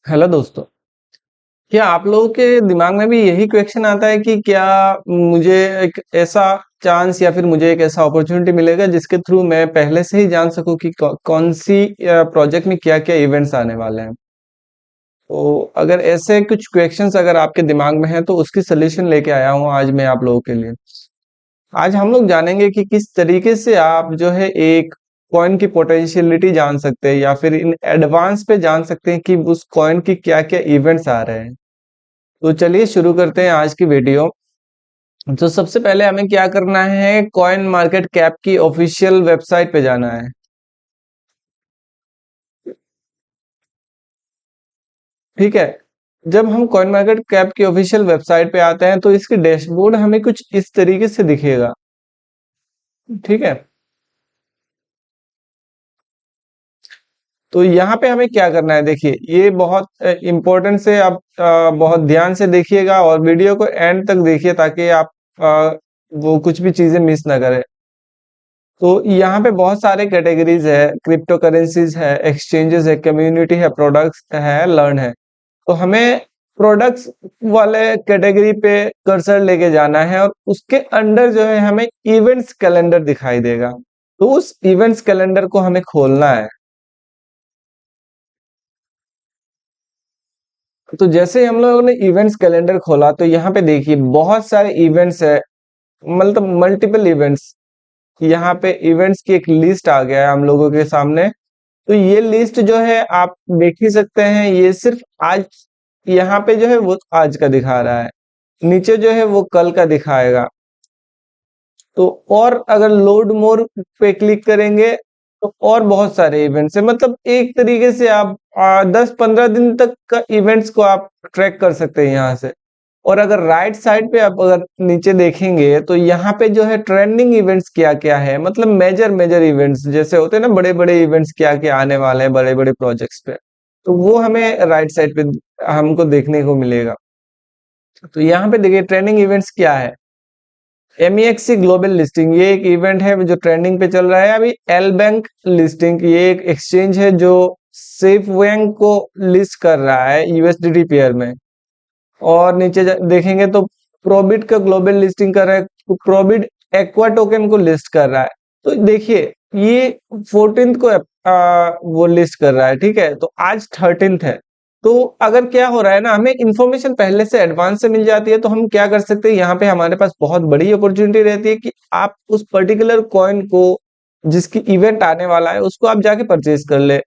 Hello दोस्तों, क्या आप लोगों के दिमाग में भी यही क्वेश्चन आता है कि क्या मुझे एक ऐसा चांस या फिर मुझे एक ऐसा अपॉर्चुनिटी मिलेगा जिसके थ्रू मैं पहले से ही जान सकूं कि कौन सी प्रोजेक्ट में क्या-क्या इवेंट्स आने वाले हैं। तो अगर ऐसे कुछ क्वेश्चंस अगर आपके दिमाग में है तो उसकी सॉल्यूशन लेके आया हूँ आज मैं आप लोगों के लिए। आज हम लोग जानेंगे कि किस तरीके से आप जो है एक कॉइन की पोटेंशियलिटी जान सकते हैं या फिर इन एडवांस पे जान सकते हैं कि उस कॉइन की क्या-क्या इवेंट्स आ रहे हैं। तो चलिए शुरू करते हैं आज की वीडियो। तो सबसे पहले हमें क्या करना है, कॉइन मार्केट कैप की ऑफिशियल वेबसाइट पे जाना है। ठीक है। जब हम कॉइन मार्केट कैप की ऑफिशियल वेबसाइट पे आते हैं तो इसकी डैशबोर्ड हमें कुछ इस तरीके से दिखेगा। ठीक है। तो यहाँ पे हमें क्या करना है, देखिए ये बहुत इम्पोर्टेंट से आप बहुत ध्यान से देखिएगा और वीडियो को एंड तक देखिए ताकि आप अ, वो कुछ भी चीजें मिस ना करें। तो यहाँ पे बहुत सारे कैटेगरीज है, क्रिप्टो करेंसीज है, एक्सचेंजेस है, कम्युनिटी है, प्रोडक्ट्स है, लर्न है। तो हमें प्रोडक्ट्स वाले कैटेगरी पे कर्सर लेके जाना है और उसके अंडर जो है हमें इवेंट्स कैलेंडर दिखाई देगा। तो उस इवेंट्स कैलेंडर को हमें खोलना है। तो जैसे ही हम लोगों ने इवेंट्स कैलेंडर खोला तो यहाँ पे देखिए बहुत सारे इवेंट्स है, मतलब मल्टीपल इवेंट्स। यहाँ पे इवेंट्स की एक लिस्ट आ गया है हम लोगों के सामने। तो ये लिस्ट जो है आप देख ही सकते हैं, ये सिर्फ आज यहाँ पे जो है वो आज का दिखा रहा है, नीचे जो है वो कल का दिखाएगा। तो और अगर लोड मोर पे क्लिक करेंगे तो और बहुत सारे इवेंट्स है, मतलब एक तरीके से आप 10-15 दिन तक का इवेंट्स को आप ट्रैक कर सकते हैं यहाँ से। और अगर राइट साइड पे आप अगर नीचे देखेंगे तो यहाँ पे जो है ट्रेंडिंग इवेंट्स क्या क्या है, मतलब मेजर मेजर इवेंट्स जैसे होते हैं ना, बड़े बड़े इवेंट्स क्या क्या आने वाले हैं बड़े बड़े प्रोजेक्ट्स पे। तो वो हमें राइट साइड पे हमको देखने को मिलेगा। तो यहाँ पे देखिए ट्रेंडिंग इवेंट्स क्या है। MEXC ग्लोबल लिस्टिंग ये एक इवेंट है जो ट्रेंडिंग पे चल रहा है अभी। एल बैंक लिस्टिंग ये एक एक्सचेंज है जो सेफ बैंक को लिस्ट कर रहा है USDT पेयर में। और नीचे देखेंगे तो प्रोबिट का ग्लोबल लिस्टिंग कर रहा है, तो प्रोबिट एक्वा टोकन को लिस्ट कर रहा है। तो देखिए ये 14th को वो लिस्ट कर रहा है। ठीक है, तो आज 13th है। तो अगर क्या हो रहा है ना, हमें इंफॉर्मेशन पहले से एडवांस से मिल जाती है तो हम क्या कर सकते हैं, यहाँ पे हमारे पास बहुत बड़ी अपॉर्चुनिटी रहती है कि आप उस पर्टिकुलर कॉइन को जिसकी इवेंट आने वाला है उसको आप जाके परचेज कर ले।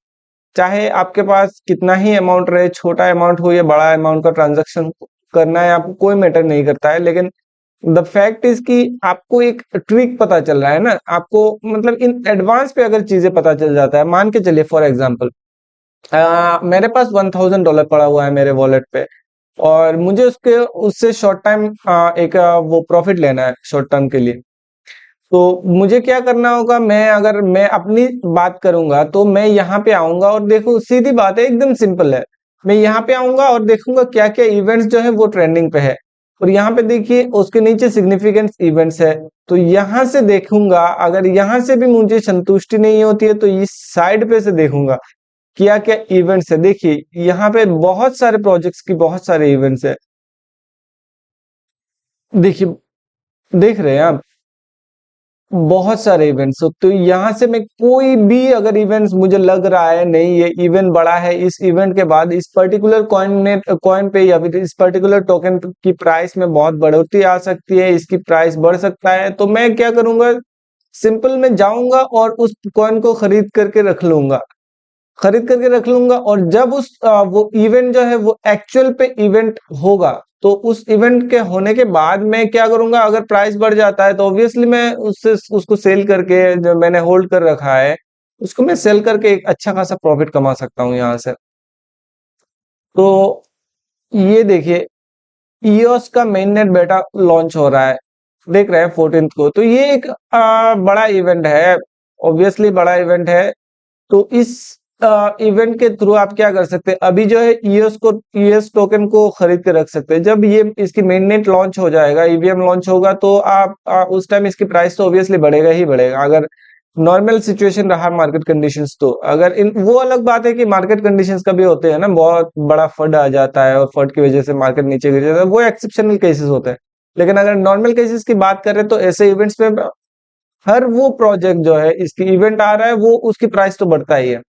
चाहे आपके पास कितना ही अमाउंट रहे, छोटा अमाउंट हो या बड़ा अमाउंट का ट्रांजैक्शन करना है आपको, कोई मैटर नहीं करता है। लेकिन द फैक्ट इज कि आपको एक ट्रिक पता चल रहा है ना, आपको मतलब इन एडवांस पे अगर चीजें पता चल जाता है, मान के चलिए फॉर एग्जांपल मेरे पास $1000 पड़ा हुआ है मेरे वॉलेट पे और मुझे उसके उससे शॉर्ट टाइम एक वो प्रॉफिट लेना है शॉर्ट टर्म के लिए। तो मुझे क्या करना होगा, मैं अगर मैं अपनी बात करूंगा तो मैं यहाँ पे आऊंगा और देखो सीधी बात है, एकदम सिंपल है। मैं यहाँ पे आऊंगा और देखूंगा क्या क्या इवेंट्स जो है वो ट्रेंडिंग पे है। और यहाँ पे देखिए उसके नीचे सिग्निफिकेंट इवेंट्स है। तो यहाँ से देखूंगा, अगर यहाँ से भी मुझे संतुष्टि नहीं होती है तो इस साइड पे से देखूंगा क्या क्या इवेंट्स है। देखिए यहाँ पे बहुत सारे प्रोजेक्ट्स की बहुत सारे इवेंट्स है। देखिए, देख रहे हैं आप, बहुत सारे इवेंट्स। तो यहाँ से मैं कोई भी अगर इवेंट्स मुझे लग रहा है नहीं ये इवेंट बड़ा है, इस इवेंट के बाद इस पर्टिकुलर कॉइन पे या फिर इस पर्टिकुलर टोकन की प्राइस में बहुत बढ़ोतरी आ सकती है, इसकी प्राइस बढ़ सकता है, तो मैं क्या करूंगा, सिंपल मैं जाऊंगा और उस कॉइन को खरीद करके रख लूंगा। और जब उस वो इवेंट जो है वो एक्चुअल पे इवेंट होगा तो उस इवेंट के होने के बाद मैं क्या करूंगा, अगर प्राइस बढ़ जाता है तो ऑब्वियसली मैं उससे उसको सेल करके, जो मैंने होल्ड कर रखा है उसको मैं सेल करके एक अच्छा खासा प्रॉफिट कमा सकता हूँ यहाँ से। तो ये देखिए ईओस का मेन नेट बेटा लॉन्च हो रहा है, देख रहे हैं 14th को। तो ये एक बड़ा इवेंट है, ऑब्वियसली बड़ा इवेंट है। तो इस इवेंट के थ्रू आप क्या कर सकते हैं, अभी जो है ईएस टोकन को खरीद के रख सकते हैं। जब ये इसकी मेननेट लॉन्च हो जाएगा, ईवीएम लॉन्च होगा तो आप उस टाइम इसकी प्राइस तो ऑब्वियसली बढ़ेगा ही बढ़ेगा। अगर नॉर्मल सिचुएशन रहा मार्केट कंडीशंस, तो अगर इन वो अलग बात है कि मार्केट कंडीशंस कभी होते हैं ना, बहुत बड़ा फंड आ जाता है और फंड की वजह से मार्केट नीचे गिर जाता है, वो एक्सेप्शनल केसेस होते हैं। लेकिन अगर नॉर्मल केसेस की बात करें तो ऐसे इवेंट्स में हर वो प्रोजेक्ट जो है इसकी इवेंट आ रहा है वो उसकी प्राइस तो बढ़ता ही है।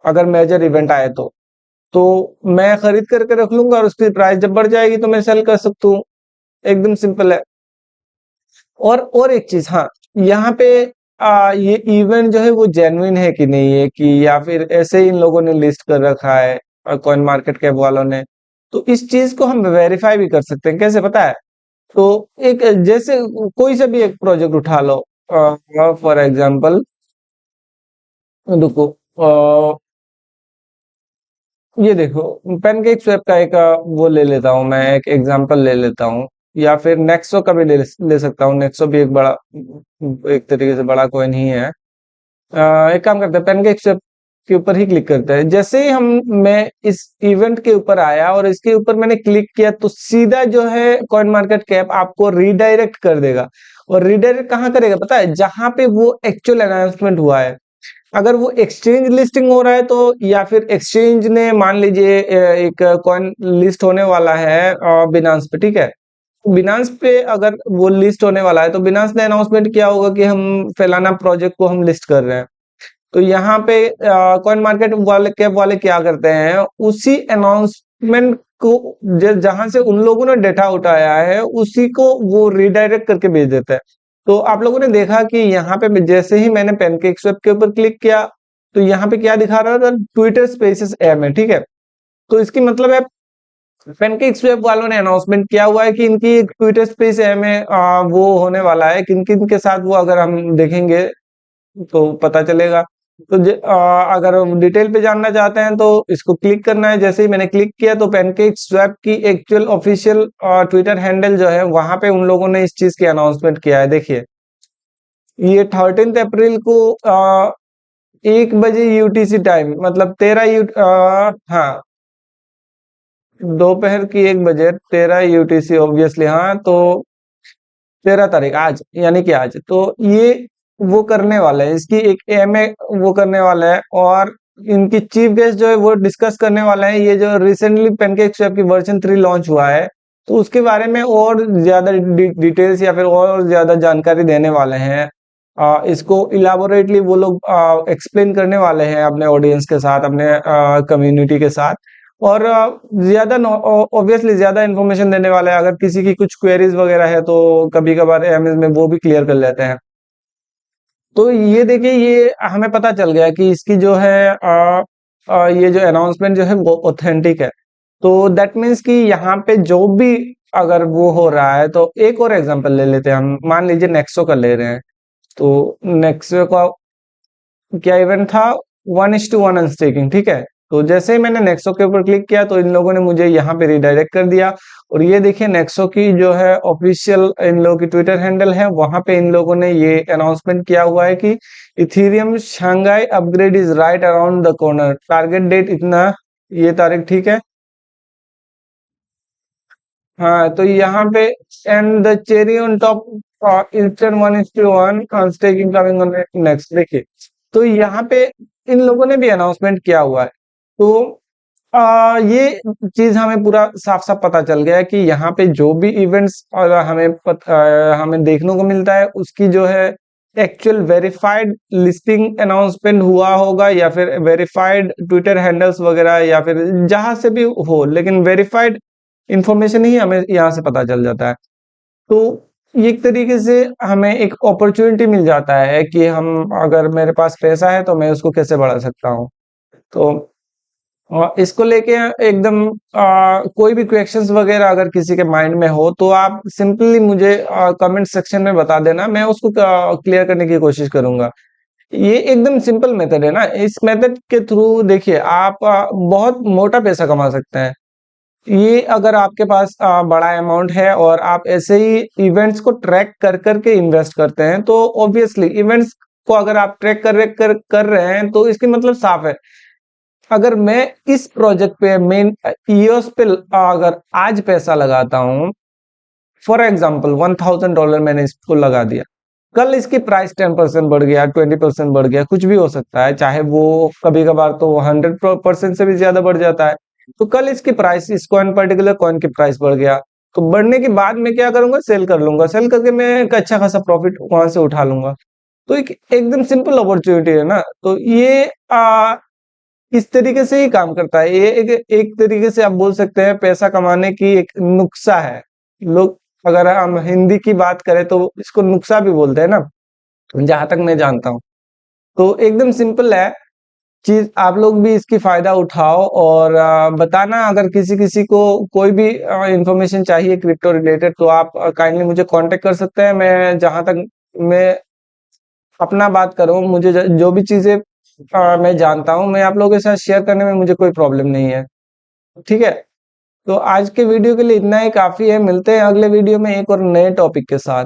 अगर मेजर इवेंट आए तो मैं खरीद करके रख लूंगा और उसकी प्राइस जब बढ़ जाएगी तो मैं सेल कर सकता हूँ। एकदम सिंपल है। और एक चीज, हाँ, यहाँ पे ये इवेंट जो है वो जेन्युइन है कि नहीं है, कि या फिर ऐसे ही इन लोगों ने लिस्ट कर रखा है कॉइन मार्केट कैप वालों ने। तो इस चीज को हम वेरीफाई भी कर सकते हैं, कैसे पता है? तो एक जैसे कोई से भी एक प्रोजेक्ट उठा लो, फॉर एग्जांपल, देखो, ये देखो, पेनकेक स्वैप का एक वो ले लेता हूँ, मैं एक एग्जांपल ले लेता हूँ, या फिर नेक्सो का भी ले सकता हूँ। नेक्सो भी एक बड़ा, एक तरीके से बड़ा कॉइन ही है। एक काम करते हैं, पेनकेक स्वैप के ऊपर ही क्लिक करते हैं। जैसे ही हम मैं इस इवेंट के ऊपर आया और इसके ऊपर मैंने क्लिक किया तो सीधा जो है कॉइन मार्केट कैप आपको रीडायरेक्ट कर देगा। और रीडायरेक्ट कहाँ करेगा पता है? जहां पे वो एक्चुअल अनाउंसमेंट हुआ है। अगर वो एक्सचेंज लिस्टिंग हो रहा है तो, या फिर एक्सचेंज ने मान लीजिए एक कॉइन लिस्ट होने वाला है बिनांस पे, ठीक है? बिनांस पे अगर वो लिस्ट होने वाला है तो बिनांस ने अनाउंसमेंट किया होगा कि हम फलाना प्रोजेक्ट को हम लिस्ट कर रहे हैं। तो यहाँ पे कॉइन मार्केट वाले कैप वाले क्या करते हैं, उसी अनाउंसमेंट को जहां से उन लोगों ने डेटा उठाया है उसी को वो रिडायरेक्ट करके भेज देता है। तो आप लोगों ने देखा कि यहाँ पे जैसे ही मैंने पैनकेक स्वैप के ऊपर क्लिक किया तो यहाँ पे क्या दिखा रहा था? ट्विटर स्पेसेस एम है, ठीक है? तो इसकी मतलब है पैनकेक स्वैप वालों ने अनाउंसमेंट किया हुआ है कि इनकी एक ट्विटर स्पेस एम है, वो होने वाला है। किन किन के साथ वो अगर हम देखेंगे तो पता चलेगा। तो अगर हम डिटेल पे जानना चाहते हैं तो इसको क्लिक करना है। जैसे ही मैंने क्लिक किया तो पैनकेक स्वैप की एक्चुअल ऑफिशियल ट्विटर हैंडल जो है वहां पे उन लोगों ने इस चीज की अनाउंसमेंट किया है। देखिए, ये 13 अप्रैल को 1 बजे यूटीसी टाइम, मतलब 13 हाँ, दोपहर की 1 बजे 13 यूटीसी, ऑब्वियसली। हाँ, तो 13 तारीख आज, यानी कि आज तो ये वो करने वाला है, इसकी एक एमए वो करने वाला है। और इनकी चीफ गेस्ट जो है वो डिस्कस करने वाला है ये जो रिसेंटली पैनकेक स्वैप की वर्जन 3 लॉन्च हुआ है, तो उसके बारे में और ज्यादा डिटेल्स या फिर और ज्यादा जानकारी देने वाले हैं। इसको इलाबोरेटली वो लोग एक्सप्लेन करने वाले हैं अपने ऑडियंस के साथ, अपने कम्युनिटी के साथ। और ज्यादा ऑब्वियसली ज्यादा इन्फॉर्मेशन देने वाला है। अगर किसी की कुछ क्वेरीज वगैरह है तो कभी कभार एमएस में वो भी क्लियर कर लेते हैं। तो ये देखिए, ये हमें पता चल गया कि इसकी जो है ये जो अनाउंसमेंट जो है वो ऑथेंटिक है। तो दैट मीन्स कि यहाँ पे जो भी अगर वो हो रहा है, तो एक और एग्जांपल ले लेते हैं हम, मान लीजिए नेक्सो का ले रहे हैं। तो नेक्सो का क्या इवेंट था? 1:1 अनस्टेकिंग, ठीक है? तो जैसे ही मैंने नेक्सो के ऊपर क्लिक किया तो इन लोगों ने मुझे यहाँ पे रिडायरेक्ट कर दिया। और ये देखिए, नेक्सो की जो है ऑफिशियल इन लोगों की ट्विटर हैंडल है, वहां पे इन लोगों ने ये अनाउंसमेंट किया हुआ है कि Ethereum Shanghai upgrade is right around the corner, target date इतना, ये तारीख, ठीक है? हाँ, तो यहाँ पे and the cherry on top, instant 1:1 staking coming on next, देखिए। तो यहाँ पे इन लोगों ने भी अनाउंसमेंट किया हुआ है। तो ये चीज हमें पूरा साफ साफ पता चल गया है कि यहाँ पे जो भी इवेंट्स और हमें देखने को मिलता है उसकी जो है एक्चुअल वेरीफाइड लिस्टिंग अनाउंसमेंट हुआ होगा, या फिर वेरीफाइड ट्विटर हैंडल्स वगैरह, या फिर जहां से भी हो, लेकिन वेरीफाइड इंफॉर्मेशन ही हमें यहाँ से पता चल जाता है। तो ये एक तरीके से हमें एक अपॉर्चुनिटी मिल जाता है कि हम, अगर मेरे पास पैसा है तो मैं उसको कैसे बढ़ा सकता हूँ। तो इसको लेके एकदम कोई भी क्वेश्चंस वगैरह अगर किसी के माइंड में हो तो आप सिंपली मुझे कमेंट सेक्शन में बता देना, मैं उसको क्लियर करने की कोशिश करूंगा। ये एकदम सिंपल मेथड है ना, इस मेथड के थ्रू देखिए आप बहुत मोटा पैसा कमा सकते हैं। ये अगर आपके पास बड़ा अमाउंट है और आप ऐसे ही इवेंट्स को ट्रैक कर करके इन्वेस्ट करते हैं, तो ऑब्वियसली इवेंट्स को अगर आप ट्रैक कर रहे हैं तो इसकी मतलब साफ है। अगर मैं इस प्रोजेक्ट पे मेन ईओस पे अगर आज पैसा लगाता हूं, फॉर एग्जांपल $1000 मैंने इसको लगा दिया, कल इसकी प्राइस 10% बढ़ गया, 20% बढ़ गया, कुछ भी हो सकता है, चाहे वो कभी कभार तो 100% से भी ज्यादा बढ़ जाता है। तो कल इसकी प्राइस, इस कॉइन पर्टिकुलर कॉइन की प्राइस बढ़ गया, तो बढ़ने के बाद मैं क्या करूंगा, सेल कर लूंगा, सेल करके मैं एक अच्छा खासा प्रॉफिट वहां से उठा लूंगा। तो एक एकदम सिंपल अपॉर्चुनिटी है ना। तो ये इस तरीके से ही काम करता है। ये एक तरीके से आप बोल सकते हैं पैसा कमाने की एक नुस्खा है। लोग, अगर हम हिंदी की बात करें तो इसको नुस्खा भी बोलते हैं ना, जहां तक मैं जानता हूँ। तो एकदम सिंपल है चीज, आप लोग भी इसकी फायदा उठाओ और बताना अगर किसी किसी को कोई भी इंफॉर्मेशन चाहिए क्रिप्टो रिलेटेड, तो आप काइंडली मुझे कांटेक्ट कर सकते हैं। मैं जहां तक मैं अपना बात करूं, मुझे जो भी चीजें मैं जानता हूं, मैं आप लोगों के साथ शेयर करने में मुझे कोई प्रॉब्लम नहीं है। ठीक है, तो आज के वीडियो के लिए इतना ही काफी है। मिलते हैं अगले वीडियो में एक और नए टॉपिक के साथ।